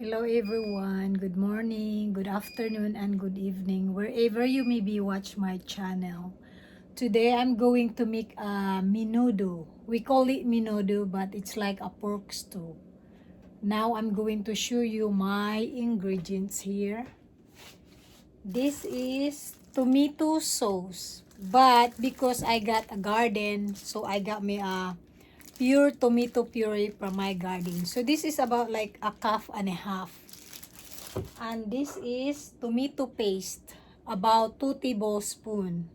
Hello everyone, good morning, good afternoon, and good evening, wherever you may be watch my channel. Today I'm going to make a menudo. We call it menudo, but it's like a pork stew. Now I'm going to show you my ingredients here. This is tomato sauce, but because I got a garden, so I got me a pure tomato puree from my garden. So this is about like a cup and a half. And this is tomato paste, about 2 tablespoons.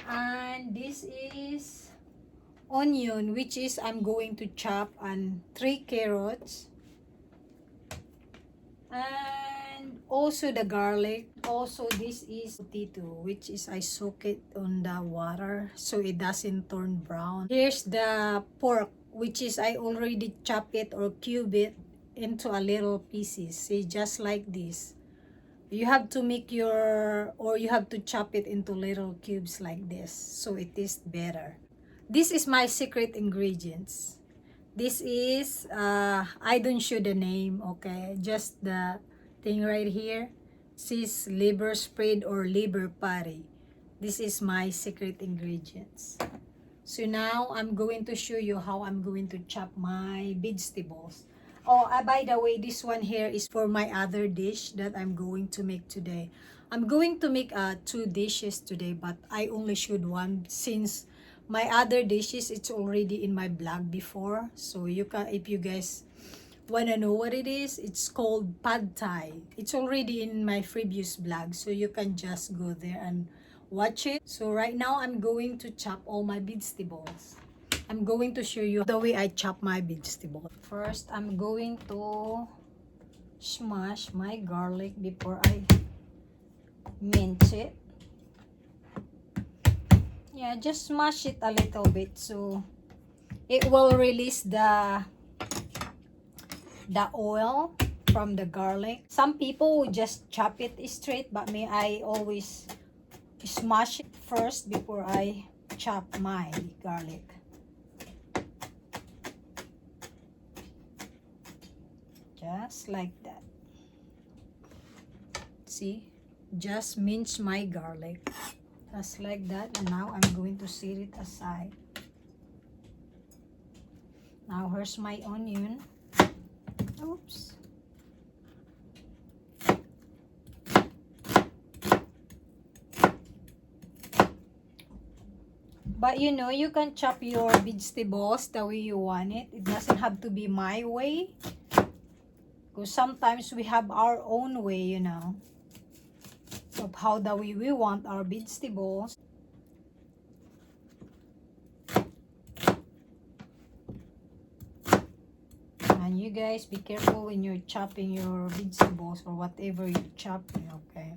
And this is onion, which is I'm going to chop, and 3 carrots. And also the garlic. Also this is potato, which is I soak it on the water so it doesn't turn brown. Here's the pork, which is I already chop it or cube it into a little pieces. See, just like this. You have to make you have to chop it into little cubes like this so it is better. This is my secret ingredients. This is I don't show the name, okay, just the thing right here. This is liver spread or liver patty. This is my secret ingredients. So now I'm going to show you how I'm going to chop my vegetables. Oh, by the way, this one here is for my other dish that I'm going to make today. I'm going to make 2 dishes today, but I only showed one since my other dishes it's already in my blog before. So you can, if you guys wanna know what it is, it's called pad thai. It's already in my previous blog, so you can just go there and watch it. So right now I'm going to chop all my vegetables. I'm going to show you the way I chop my vegetable. First, I'm going to smash my garlic before I mince it. Yeah, just smash it a little bit so it will release the oil from the garlic. Some people will just chop it straight, but me, I always smash it first before I chop my garlic. Just like that. See, just mince my garlic just like that, and now I'm going to set it aside. Now here's my onion. Oops. But you know, you can chop your vegetables the way you want it. It doesn't have to be my way. Because sometimes we have our own way, you know, of how the way we want our vegetables. And you guys be careful when you're chopping your vegetables or whatever you're chopping, okay?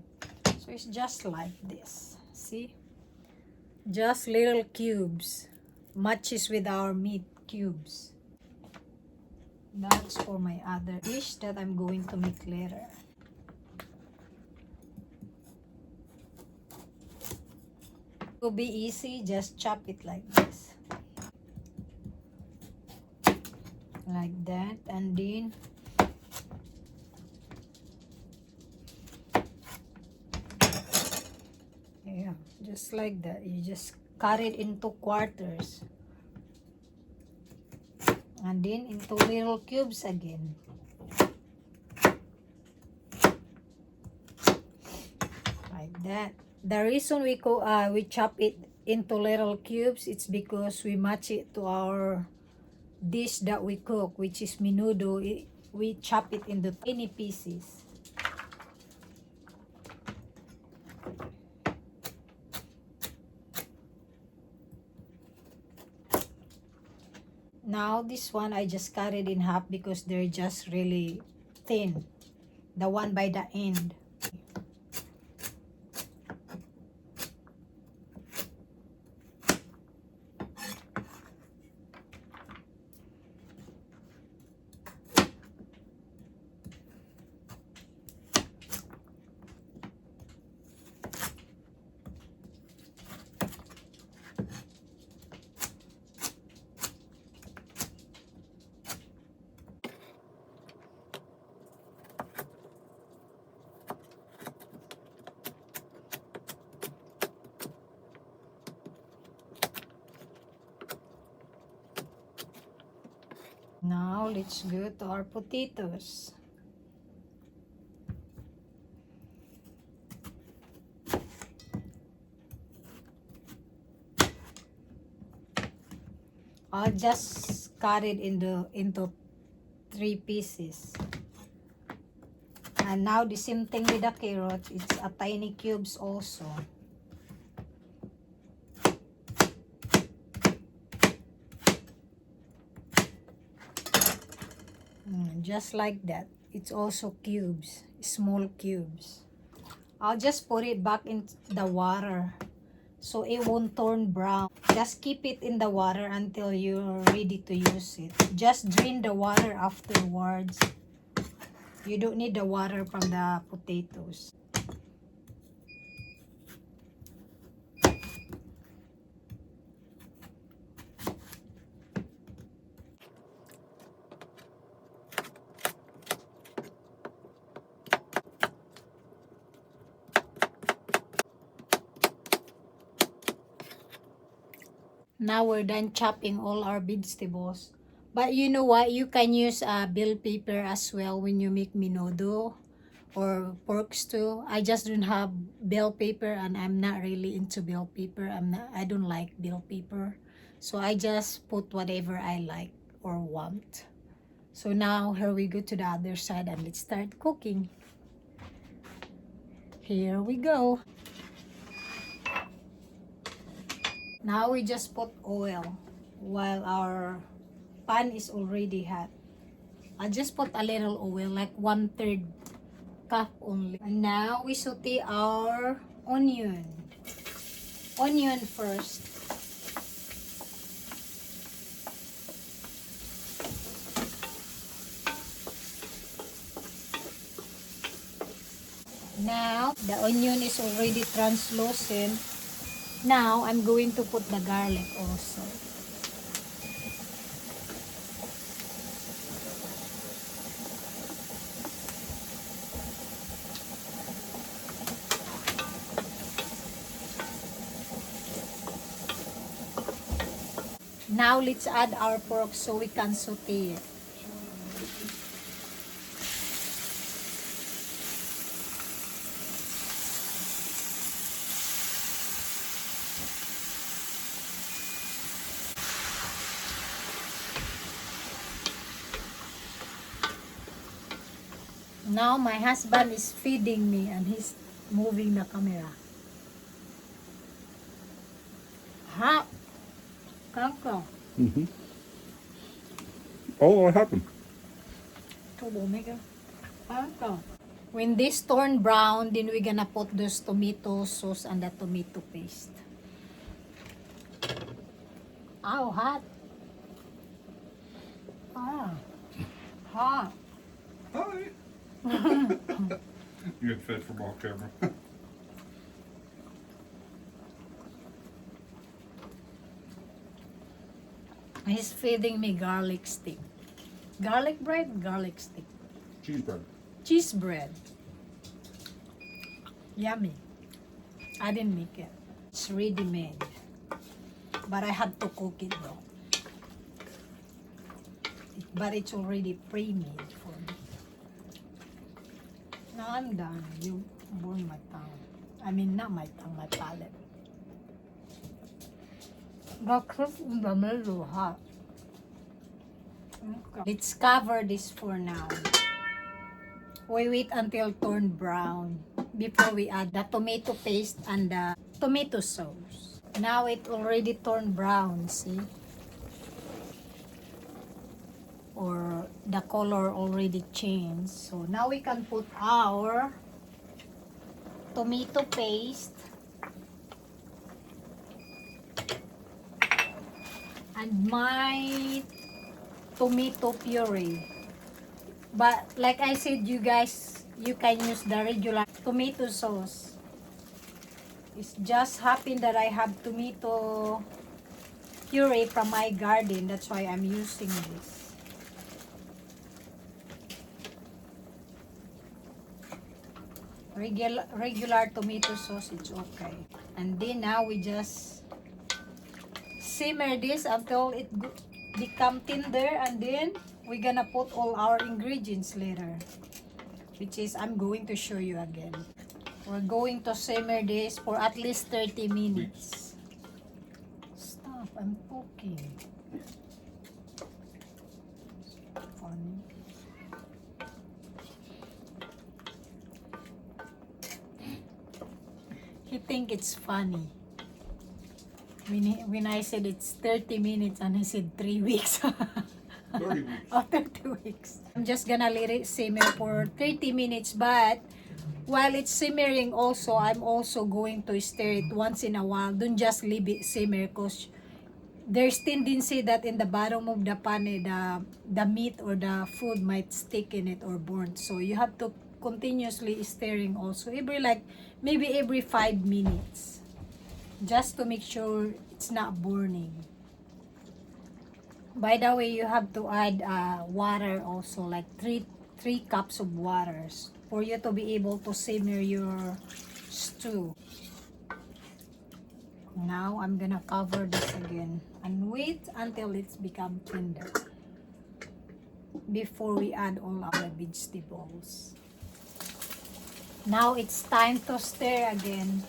So it's just like this. See? Just little cubes. Matches with our meat cubes. That's for my other dish that I'm going to make later. It will be easy, just chop it like this. Like that, and then yeah, just like that. You just cut it into quarters. And then into little cubes again. Like that. The reason we chop it into little cubes, it's because we match it to our dish that we cook, which is menudo. We chop it into tiny pieces. Now this one I just cut it in half because they're just really thin. The one by the end. Now let's go to our potatoes. I'll just cut it into 3 pieces. And now the same thing with the carrot. It's a tiny cubes also. Just like that. It's also cubes, small cubes. I'll just put it back in the water so it won't turn brown. Just keep it in the water until you're ready to use it. Just drain the water afterwards. You don't need the water from the potatoes. Now we're done chopping all our vegetables. But you know what? You can use bell pepper as well when you make menudo or pork stew. I just don't have bell pepper and I'm not really into bell pepper. I don't like bell pepper. So I just put whatever I like or want. So now here we go to the other side and let's start cooking. Here we go. Now we just put oil while our pan is already hot. I just put a little oil, like 1/3 cup only. And now we saute our onion. Onion first. Now the onion is already translucent. Now I'm going to put the garlic also. Now let's add our pork so we can saute it. Now my husband is feeding me and he's moving the camera. Ha! Kanka. Oh, what happened? Troublemaker. Kanka. When this turn brown, then we're gonna put those tomato sauce and the tomato paste. Ow, hot. Ah. Hot. Hi. You get fed from off camera. He's feeding me garlic stick. Garlic bread, garlic stick. Cheese bread. Cheese bread. Yummy. I didn't make it. It's ready made. But I had to cook it though. But it's already pre-made for me. Now I'm done. You burn my tongue. I mean, not my tongue, my palate. Got crisp in the middle, hot. Okay. Let's cover this for now. We wait until turn brown before we add the tomato paste and the tomato sauce. Now it already turned brown, see? Or the color already changed. So now we can put our tomato paste and my tomato puree. But like I said, you guys, you can use the regular tomato sauce. It's just happened that I have tomato puree from my garden. That's why I'm using this. Regular tomato sauce, it's okay. And then now we just simmer this until become tender, and then we're gonna put all our ingredients later, which is I'm going to show you again. We're going to simmer this for at least 30 minutes. Stop, I'm poking. Funny. He think it's funny. When I said it's 30 minutes and he said 3 weeks. 30 weeks. Oh, 30 weeks. I'm just gonna let it simmer for 30 minutes, but while it's simmering also, I'm also going to stir it once in a while. Don't just leave it simmer, because there's tendency that in the bottom of the pan, the meat or the food might stick in it or burn. So you have to continuously stirring also, maybe every 5 minutes, just to make sure it's not burning. By the way, you have to add water also, like 3 cups of waters for you to be able to simmer your stew. Now I'm gonna cover this again and wait until it's become tender before we add all our vegetables. Now it's time to stir again,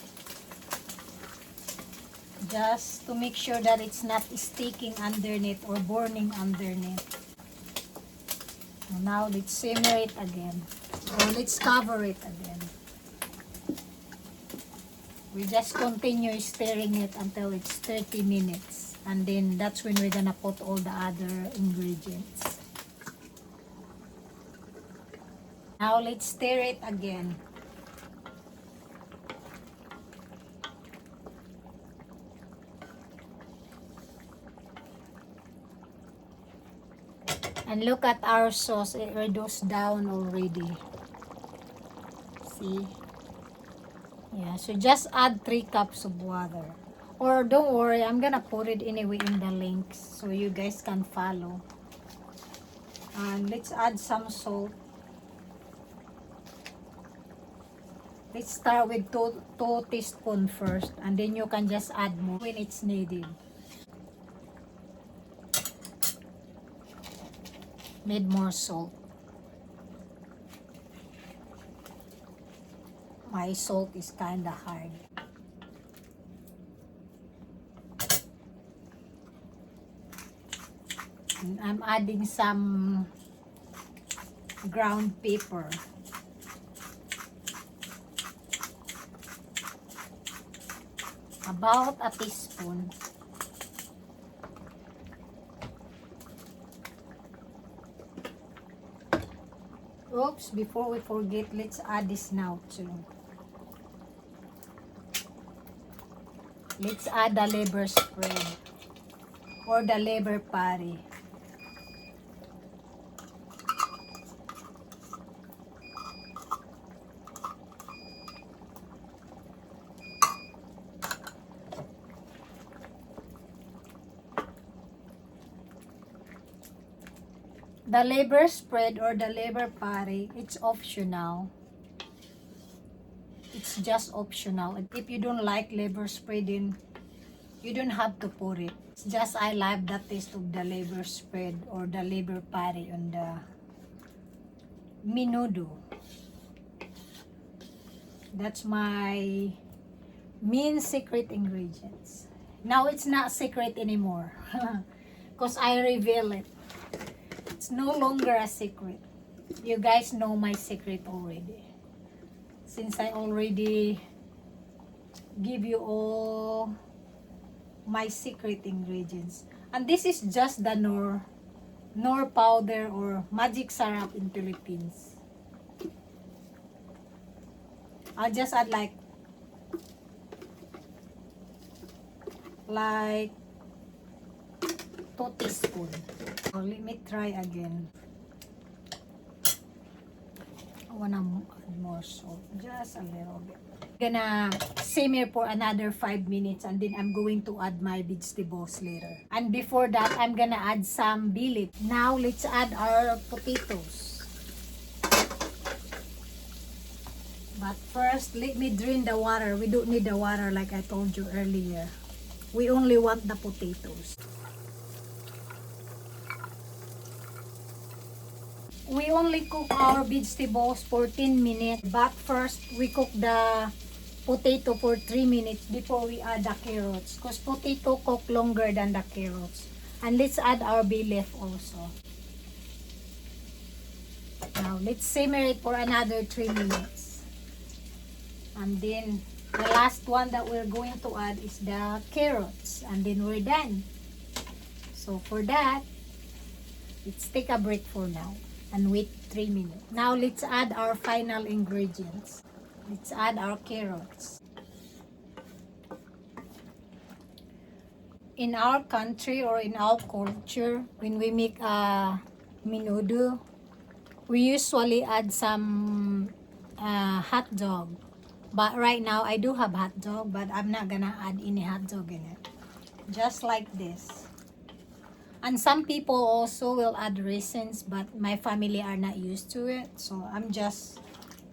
just to make sure that it's not sticking underneath or burning underneath. Now let's simmer it again, or let's cover it again. We just continue stirring it until it's 30 minutes, and then that's when we're gonna put all the other ingredients. Now let's stir it again. And look at our sauce, it reduced down already. See? Yeah, so just add 3 cups of water. Or don't worry, I'm gonna put it anyway in the links so you guys can follow. And let's add some salt. Let's start with 2 teaspoons first, and then you can just add more when it's needed. Need more salt. My salt is kinda hard. And I'm adding some ground pepper. About a teaspoon. Oops, before we forget, let's add this now too. Let's add the liver spread or the liver pate. The liver spread or the liver pate, it's optional. It's just optional. If you don't like liver spread, then you don't have to put it. It's just I like the taste of the liver spread or the liver pate on the menudo. That's my main secret ingredients. Now it's not secret anymore because I reveal it. It's no longer a secret. You guys know my secret already, since I already give you all my secret ingredients. And this is just the nor powder or magic syrup in Philippines. I'll just add like 2 teaspoons. So let me try again. I wanna add more salt, just a little bit. I'm gonna simmer for another 5 minutes, and then I'm going to add my vegetables later. And before that, I'm gonna add some bilip. Now let's add our potatoes. But first, let me drain the water. We don't need the water like I told you earlier. We only want the potatoes. we only cook our vegetables for 10 minutes. But first, we cook the potato for 3 minutes before we add the carrots. Because potato cook longer than the carrots. And let's add our bay leaf also. Now, let's simmer it for another 3 minutes. And then, the last one that we're going to add is the carrots. And then we're done. So, for that, let's take a break for now. And wait 3 minutes. Now, let's add our final ingredients. Let's add our carrots. In our country or in our culture, when we make a menudo, we usually add some hot dog. But right now, I do have hot dog, but I'm not gonna add any hot dog in it. Just like this. And some people also will add raisins, but my family are not used to it. So I'm just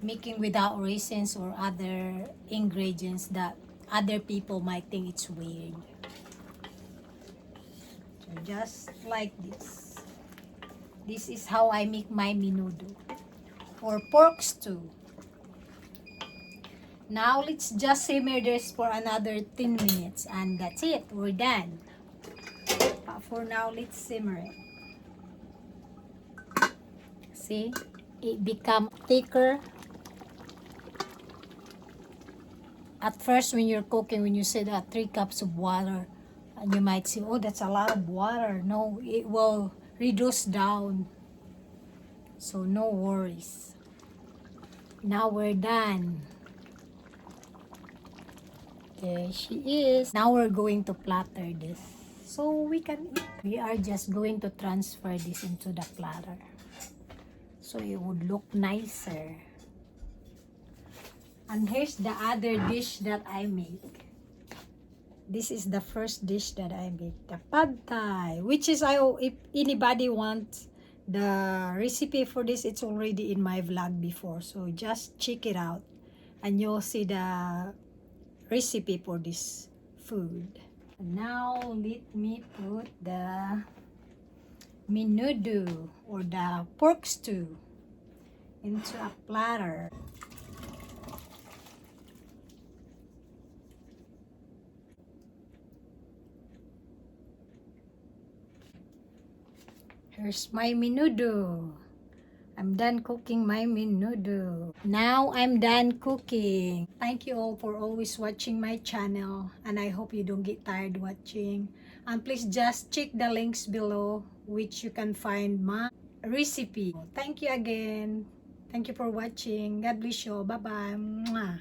making without raisins or other ingredients that other people might think it's weird. So just like this. This is how I make my menudo or pork stew. Now let's just simmer this for another 10 minutes and that's it. We're done. But for now, let's simmer it. See? It become thicker. At first, when you're cooking, when you say that 3 cups of water, and you might say, oh, that's a lot of water. No, it will reduce down. So, no worries. Now we're done. There she is. Now we're going to platter this. So we can eat. We are just going to transfer this into the platter. So it would look nicer. And here's the other dish that I make. This is the first dish that I make. The pad thai. Which is, if anybody wants the recipe for this, it's already in my vlog before. So just check it out. And you'll see the recipe for this food. Now let me put the menudo or the pork stew into a platter. Here's my menudo. I'm done cooking my menudo. Now I'm done cooking. Thank you all for always watching my channel. And I hope you don't get tired watching. And please just check the links below which you can find my recipe. Thank you again. Thank you for watching. God bless you. Bye-bye.